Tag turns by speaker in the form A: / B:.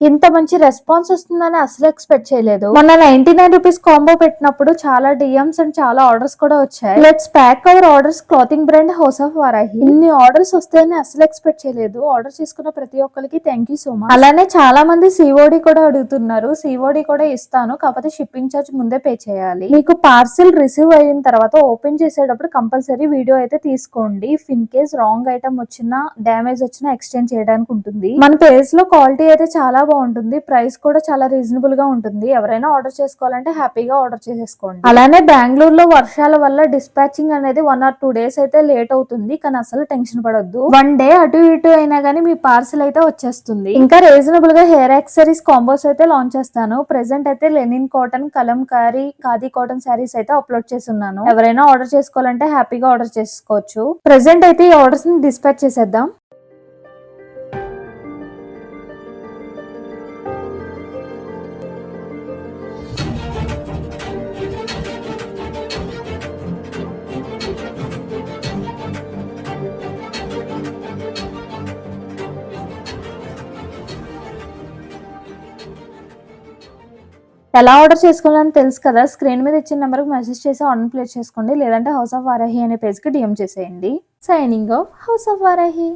A: ఇంత మంచి రెస్పాన్స్ వస్తుందని అసలు ఎక్స్పెక్ట్ చేయలేదు. మొన్న 99 రూపీస్ కాంబో పెట్టినప్పుడు చాలా డిఎమ్స్ అండ్ చాలా ఆర్డర్స్ కూడా వచ్చాయి. Let's pack our orders clothing brand house of Varahi. ఇన్ని ఆర్డర్స్ వస్తాయని అసలు ఎక్స్పెక్ట్ చేయలేదు. ఆర్డర్ చేసుకున్న ప్రతి ఒక్కరికి థ్యాంక్ యూ సో మచ్. అలానే చాలా మంది సిఓడి కూడా అడుగుతున్నారు. సిఓడి కూడా ఇస్తాను, కాకపోతే షిప్పింగ్ ఛార్జ్ ముందే పే చేయాలి. మీకు పార్సిల్ రిసీవ్ అయిన తర్వాత ఓపెన్ చేసేటప్పుడు కంపల్సరీ వీడియో అయితే తీసుకోండి. If in case wrong item వచ్చినా డ్యామేజ్ వచ్చినా ఎక్స్చేంజ్ చేయడానికి ఉంటుంది. మన పేజ్ లో క్వాలిటీ అయితే చాలా బాగుంటుంది. ప్రైస్ కూడా చాలా రీజనబుల్ గా ఉంటుంది. ఎవరైనా ఆర్డర్ చేసుకోవాలంటే హ్యాపీగా ఆర్డర్ చేసేసుకోండి. అలానే బెంగళూరులో వర్షాల వల్ల డిస్పాచింగ్ అనేది 1 or 2 days అయితే లేట్ అవుతుంది. కానీ అసలు టెన్షన్ పడొద్దు. 1 day అటు ఇటు అయినా గానీ మీ పార్సల్ అయితే వచ్చేస్తుంది. ఇంకా రీజనబుల్ గా హెయిర్ యాక్సెసరీస్ కాంబోస్ అయితే లాంచ్ చేస్తాను. ప్రెసెంట్ అయితే linen cotton, Kalamkari, khadi cotton saris అయితే అప్లోడ్ చేస్తున్నాను. ఎవరైనా ఆర్డర్ చేసుకోవాలంటే హ్యాపీగా ఆర్డర్ చేసుకోవచ్చు. ప్రెసెంట్ అయితే ఈ ఆర్డర్స్ ని డిస్పాచ్ చేసేద్దాం. ఎలా ఆర్డర్ చేసుకోవాలని తెలుసు కదా. స్క్రీన్ మీద ఇచ్చిన నెంబర్ కి మెసేజ్ చేసి ఆర్డర్ ప్లేస్ చేసుకోండి. లేదంటే హౌస్ ఆఫ్ వారాహి అనే పేజ్ కి డిఎం చేసేయండి. Signing off, house of Varahi.